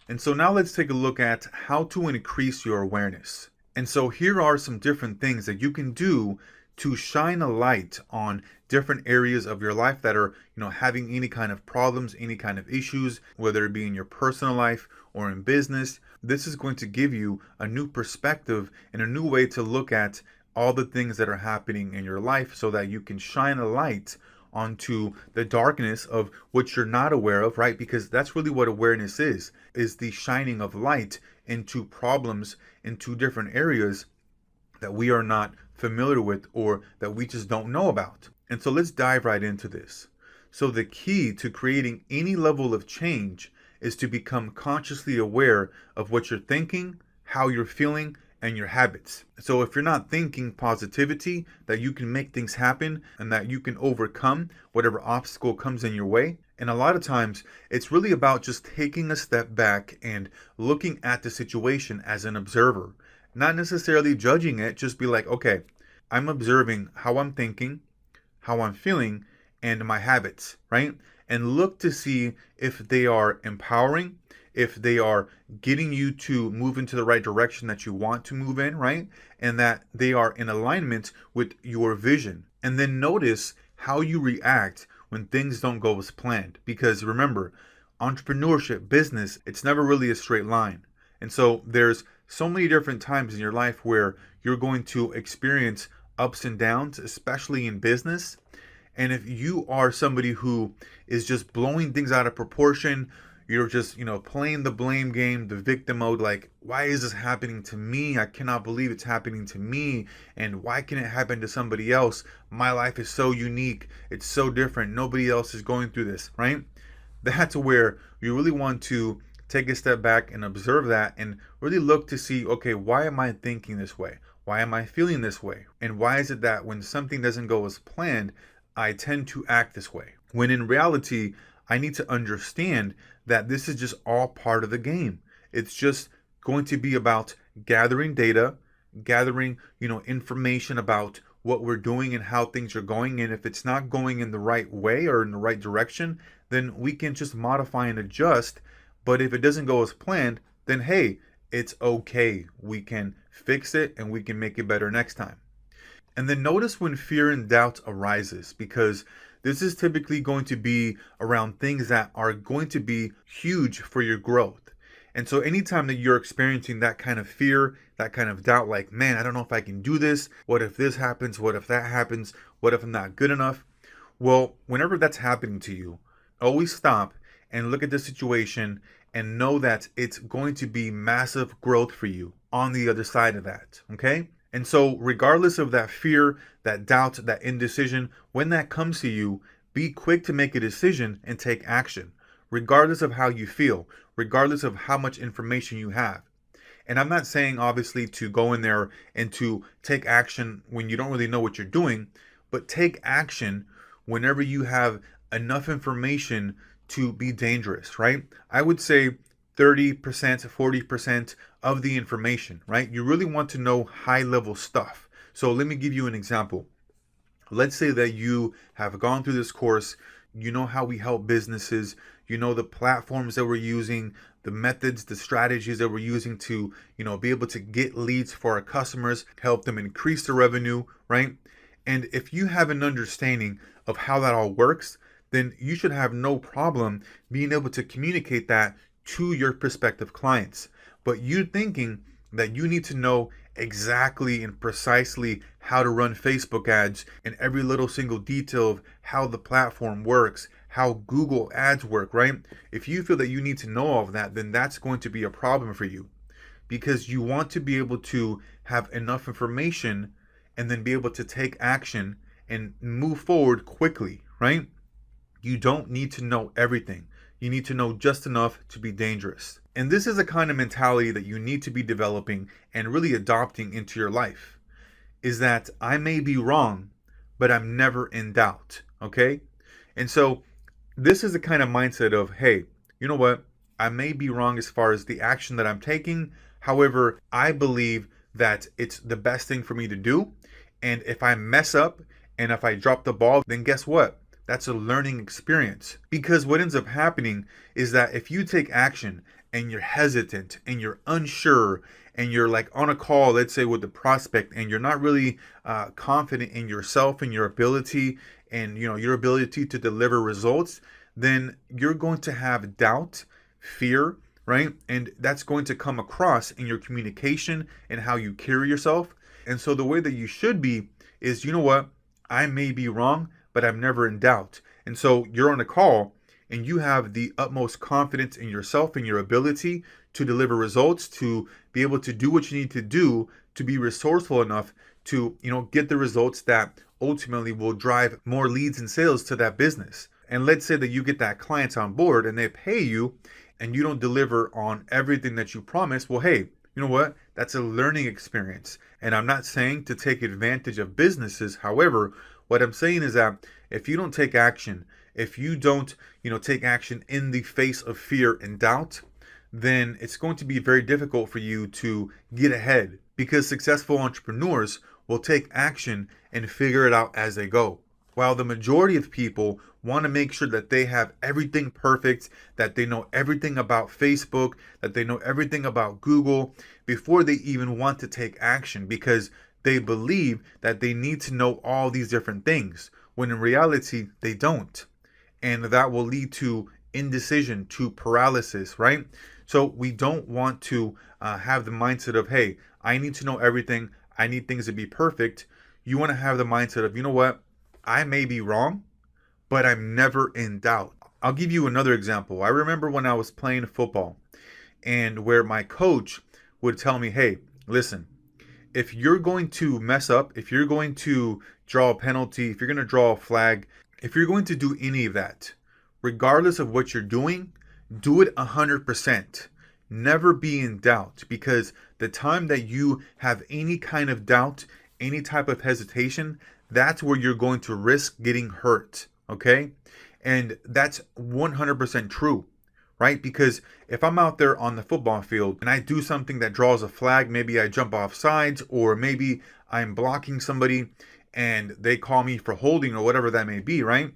And so now let's take a look at how to increase your awareness. And so here are some different things that you can do to shine a light on different areas of your life that are, having any kind of problems, any kind of issues, whether it be in your personal life or in business. This is going to give you a new perspective and a new way to look at all the things that are happening in your life so that you can shine a light onto the darkness of what you're not aware of, right? Because that's really what awareness is the shining of light into problems, into different areas that we are not familiar with or that we just don't know about. And so let's dive right into this. So the key to creating any level of change is to become consciously aware of what you're thinking, how you're feeling, and your habits. So if you're not thinking positivity, that you can make things happen and that you can overcome whatever obstacle comes in your way. And a lot of times it's really about just taking a step back and looking at the situation as an observer, not necessarily judging it, just be like, okay, I'm observing how I'm thinking, how I'm feeling, and my habits, right? And look to see if they are empowering, if they are getting you to move into the right direction that you want to move in, right? And that they are in alignment with your vision. And then notice how you react when things don't go as planned. Because remember, entrepreneurship, business, it's never really a straight line. And so there's so many different times in your life where you're going to experience ups and downs, especially in business. And if you are somebody who is just blowing things out of proportion, you're just, playing the blame game, the victim mode, like, why is this happening to me? I cannot believe it's happening to me. And why can it happen to somebody else? My life is so unique. It's so different. Nobody else is going through this, right? That's where you really want to take a step back and observe that and really look to see, okay, why am I thinking this way? Why am I feeling this way? And why is it that when something doesn't go as planned, I tend to act this way? When in reality, I need to understand that this is just all part of the game. It's just going to be about gathering data, gathering, information about what we're doing and how things are going. And if it's not going in the right way or in the right direction, then we can just modify and adjust. But if it doesn't go as planned, then hey, it's okay. We can fix it and we can make it better next time. And then notice when fear and doubt arises, because this is typically going to be around things that are going to be huge for your growth. And so anytime that you're experiencing that kind of fear, that kind of doubt, like, man, I don't know if I can do this. What if this happens? What if that happens? What if I'm not good enough? Well, whenever that's happening to you, always stop and look at the situation and know that it's going to be massive growth for you on the other side of that, okay? And so regardless of that fear, that doubt, that indecision, when that comes to you, be quick to make a decision and take action, regardless of how you feel, regardless of how much information you have. And I'm not saying obviously to go in there and to take action when you don't really know what you're doing, but take action whenever you have enough information to be dangerous, right? I would say 30%, 40% of the information, right? You really want to know high level stuff. So let me give you an example. Let's say that you have gone through this course, you know how we help businesses, you know the platforms that we're using, the methods, the strategies that we're using to, be able to get leads for our customers, help them increase the revenue, right? And if you have an understanding of how that all works, then you should have no problem being able to communicate that to your prospective clients. But you thinking that you need to know exactly and precisely how to run Facebook ads and every little single detail of how the platform works, how Google ads work, right? If you feel that you need to know all of that, then that's going to be a problem for you, because you want to be able to have enough information and then be able to take action and move forward quickly, right? You don't need to know everything. You need to know just enough to be dangerous. And this is a kind of mentality that you need to be developing and really adopting into your life, is that I may be wrong, but I'm never in doubt, okay? And so this is the kind of mindset of, hey, you know what? I may be wrong as far as the action that I'm taking. However, I believe that it's the best thing for me to do. And if I mess up and if I drop the ball, then guess what? That's a learning experience. Because what ends up happening is that if you take action and you're hesitant and you're unsure and you're like on a call, let's say with the prospect, and you're not really confident in yourself and your ability and your ability to deliver results, then you're going to have doubt, fear, right? And that's going to come across in your communication and how you carry yourself. And so the way that you should be is, you know what? I may be wrong, but I'm never in doubt. And so you're on a call and you have the utmost confidence in yourself and your ability to deliver results, to be able to do what you need to do, to be resourceful enough to, get the results that ultimately will drive more leads and sales to that business. And let's say that you get that client on board and they pay you and you don't deliver on everything that you promised. Well, hey, you know what? That's a learning experience. And I'm not saying to take advantage of businesses. However, what I'm saying is that if you don't take action, if you don't, take action in the face of fear and doubt, then it's going to be very difficult for you to get ahead, because successful entrepreneurs will take action and figure it out as they go. While the majority of people want to make sure that they have everything perfect, that they know everything about Facebook, that they know everything about Google before they even want to take action, because they believe that they need to know all these different things, when in reality, they don't. And that will lead to indecision, to paralysis, right? So we don't want to have the mindset of, hey, I need to know everything. I need things to be perfect. You want to have the mindset of, you know what? I may be wrong, but I'm never in doubt. I'll give you another example. I remember when I was playing football and where my coach would tell me, hey, listen, if you're going to mess up, if you're going to draw a penalty, if you're going to draw a flag, if you're going to do any of that, regardless of what you're doing, do it 100%. Never be in doubt, because the time that you have any kind of doubt, any type of hesitation, that's where you're going to risk getting hurt, okay? And that's 100% true, right? Because if I'm out there on the football field and I do something that draws a flag, maybe I jump off sides, or maybe I'm blocking somebody and they call me for holding or whatever that may be, right?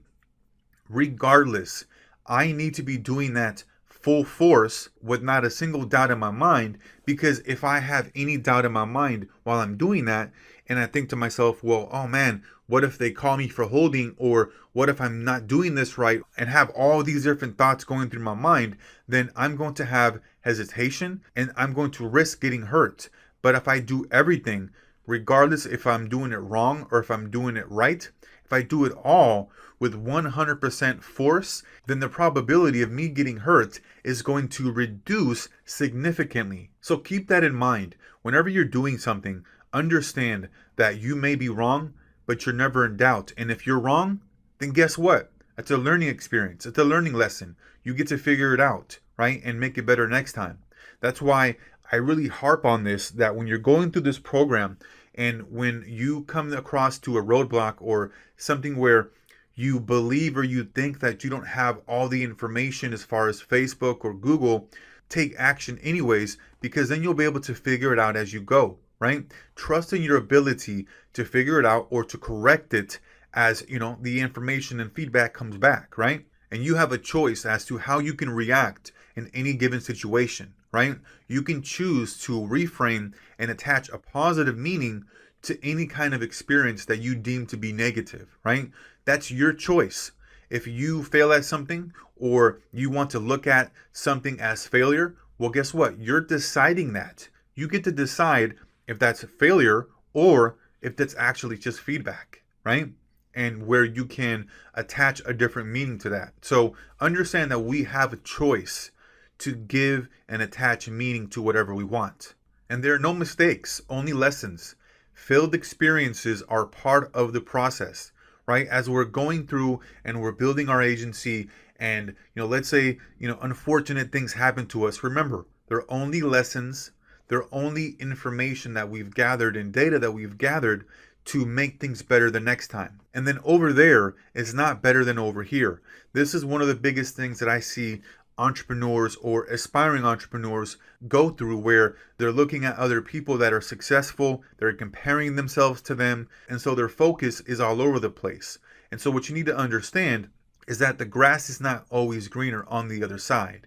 Regardless, I need to be doing that full force with not a single doubt in my mind, because if I have any doubt in my mind while I'm doing that, and I think to myself, well, oh man, what if they call me for holding, or what if I'm not doing this right, and have all these different thoughts going through my mind, then I'm going to have hesitation and I'm going to risk getting hurt. But if I do everything, regardless if I'm doing it wrong or if I'm doing it right, if I do it all with 100% force, then the probability of me getting hurt is going to reduce significantly. So keep that in mind. Whenever you're doing something, understand that you may be wrong, but you're never in doubt. And if you're wrong, then guess what? It's a learning experience. It's a learning lesson. You get to figure it out, right? And make it better next time. That's why I really harp on this, that when you're going through this program and when you come across to a roadblock or something where you believe or you think that you don't have all the information as far as Facebook or Google, take action anyways, because then you'll be able to figure it out as you go, right? Trust in your ability to figure it out or to correct it as, the information and feedback comes back, right? And you have a choice as to how you can react in any given situation, right? You can choose to reframe and attach a positive meaning to any kind of experience that you deem to be negative, right? That's your choice. If you fail at something or you want to look at something as failure, well, guess what? You're deciding that. You get to decide if that's a failure or if that's actually just feedback, right? And where you can attach a different meaning to that. So understand that we have a choice to give and attach meaning to whatever we want. And there are no mistakes, only lessons. Failed experiences are part of the process, right? As we're going through and we're building our agency and, let's say, unfortunate things happen to us. Remember, they're only lessons. They're only information that we've gathered and data that we've gathered to make things better the next time. And then over there is not better than over here. This is one of the biggest things that I see entrepreneurs or aspiring entrepreneurs go through, where they're looking at other people that are successful, they're comparing themselves to them, and so their focus is all over the place. And so what you need to understand is that the grass is not always greener on the other side.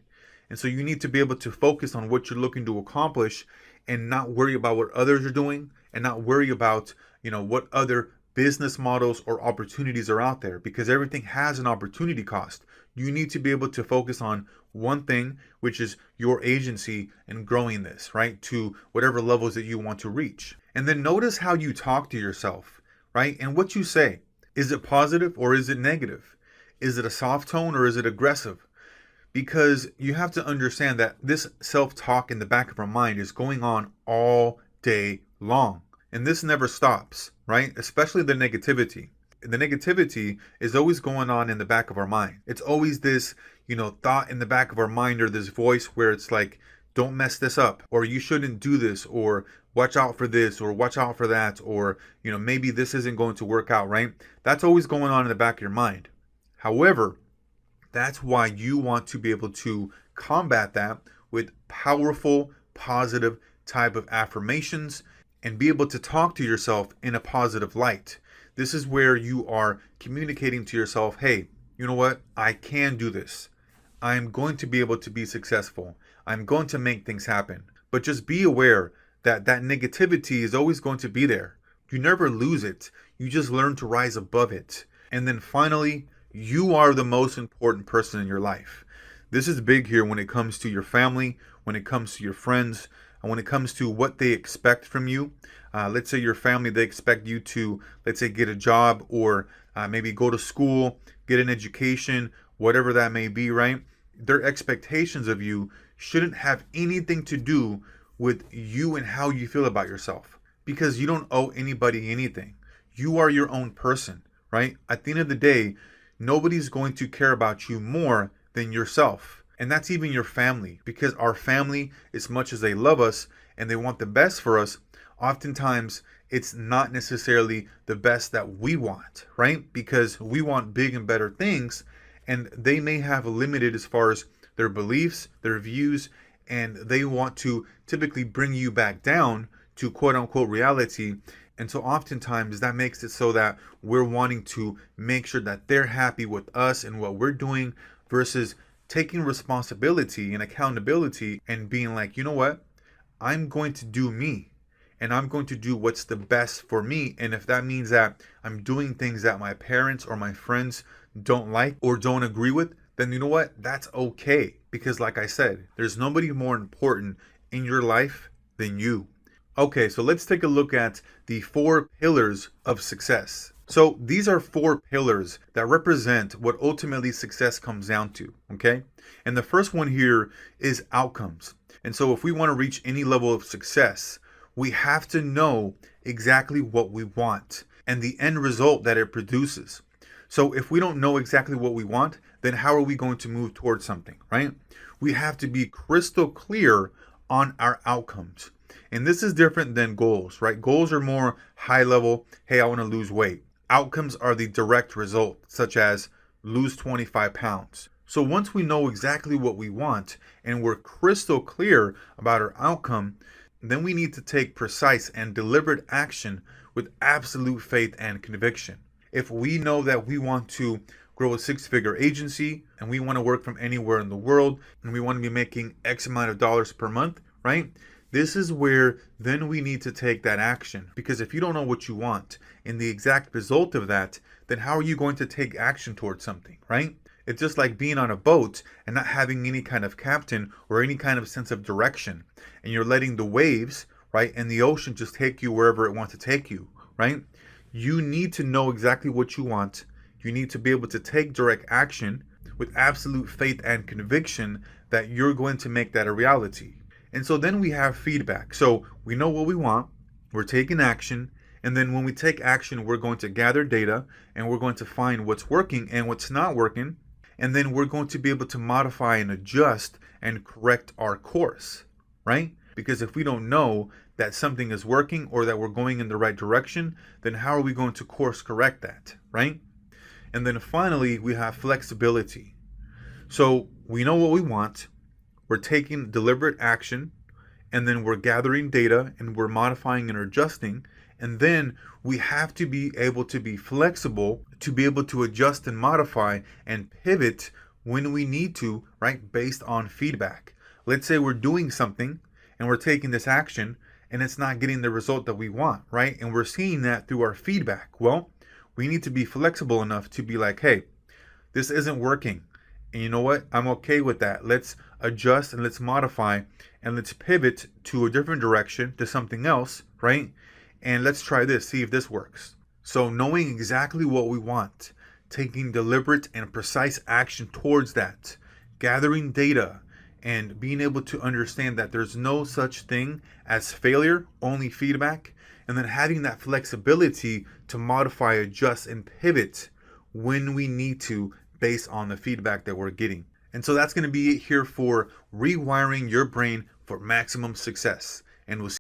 And so you need to be able to focus on what you're looking to accomplish and not worry about what others are doing and not worry about, what other business models or opportunities are out there, because everything has an opportunity cost. You need to be able to focus on one thing, which is your agency and growing this, right, to whatever levels that you want to reach. And then notice how you talk to yourself, right? And what you say. Is it positive or is it negative? Is it a soft tone or is it aggressive? Because you have to understand that this self-talk in the back of our mind is going on all day long. And this never stops, right? Especially the negativity. The negativity is always going on in the back of our mind. It's always this, thought in the back of our mind, or this voice where it's like, don't mess this up, or you shouldn't do this, or watch out for this, or watch out for that, or, maybe this isn't going to work out, right? That's always going on in the back of your mind. However, that's why you want to be able to combat that with powerful, positive type of affirmations and be able to talk to yourself in a positive light. This is where you are communicating to yourself, hey, you know what? I can do this. I'm going to be able to be successful. I'm going to make things happen. But just be aware that that negativity is always going to be there. You never lose it. You just learn to rise above it. And then finally, you are the most important person in your life. This is big here when it comes to your family, when it comes to your friends, and when it comes to what they expect from you. Let's say your family, they expect you to, let's say, get a job or maybe go to school, get an education, whatever that may be, right? Their expectations of you shouldn't have anything to do with you and how you feel about yourself, because you don't owe anybody anything. You are your own person, right? At the end of the day, nobody's going to care about you more than yourself. And that's even your family, because our family, as much as they love us and they want the best for us, oftentimes it's not necessarily the best that we want, right? Because we want big and better things, and they may have limited as far as their beliefs, their views, and they want to typically bring you back down to quote unquote reality. And so oftentimes that makes it so that we're wanting to make sure that they're happy with us and what we're doing, versus taking responsibility and accountability and being like, you know what? I'm going to do me, and I'm going to do what's the best for me. And if that means that I'm doing things that my parents or my friends don't like or don't agree with, then you know what? That's okay. Because like I said, there's nobody more important in your life than you. Okay, so let's take a look at the 4 pillars of success. So these are 4 pillars that represent what ultimately success comes down to, okay? And the first one here is outcomes. And so if we want to reach any level of success, we have to know exactly what we want and the end result that it produces. So if we don't know exactly what we want, then how are we going to move towards something, right? We have to be crystal clear on our outcomes. And this is different than goals, right? Goals are more high level. Hey, I want to lose weight. Outcomes are the direct result, such as lose 25 pounds. So once we know exactly what we want and we're crystal clear about our outcome, then we need to take precise and deliberate action with absolute faith and conviction. If we know that we want to grow a 6-figure agency and we want to work from anywhere in the world and we want to be making X amount of dollars per month, right? This is where then we need to take that action, because if you don't know what you want and the exact result of that, then how are you going to take action towards something, right? It's just like being on a boat and not having any kind of captain or any kind of sense of direction, and you're letting the waves, right, and the ocean just take you wherever it wants to take you, right? You need to know exactly what you want. You need to be able to take direct action with absolute faith and conviction that you're going to make that a reality. And so then we have feedback. So we know what we want, we're taking action, and then when we take action, we're going to gather data and we're going to find what's working and what's not working. And then we're going to be able to modify and adjust and correct our course, right? Because if we don't know that something is working or that we're going in the right direction, then how are we going to course correct that, right? And then finally, we have flexibility. So we know what we want. We're taking deliberate action, and then we're gathering data and we're modifying and adjusting. And then we have to be able to be flexible to be able to adjust and modify and pivot when we need to, right? Based on feedback. Let's say we're doing something and we're taking this action and it's not getting the result that we want, right? And we're seeing that through our feedback. Well, we need to be flexible enough to be like, hey, this isn't working. And you know what? I'm okay with that. Let's adjust and let's modify and let's pivot to a different direction, to something else, right? And let's try this, see if this works. So knowing exactly what we want, taking deliberate and precise action towards that, gathering data, and being able to understand that there's no such thing as failure, only feedback, and then having that flexibility to modify, adjust, and pivot when we need to based on the feedback that we're getting. And so that's going to be it here for rewiring your brain for maximum success. And we'll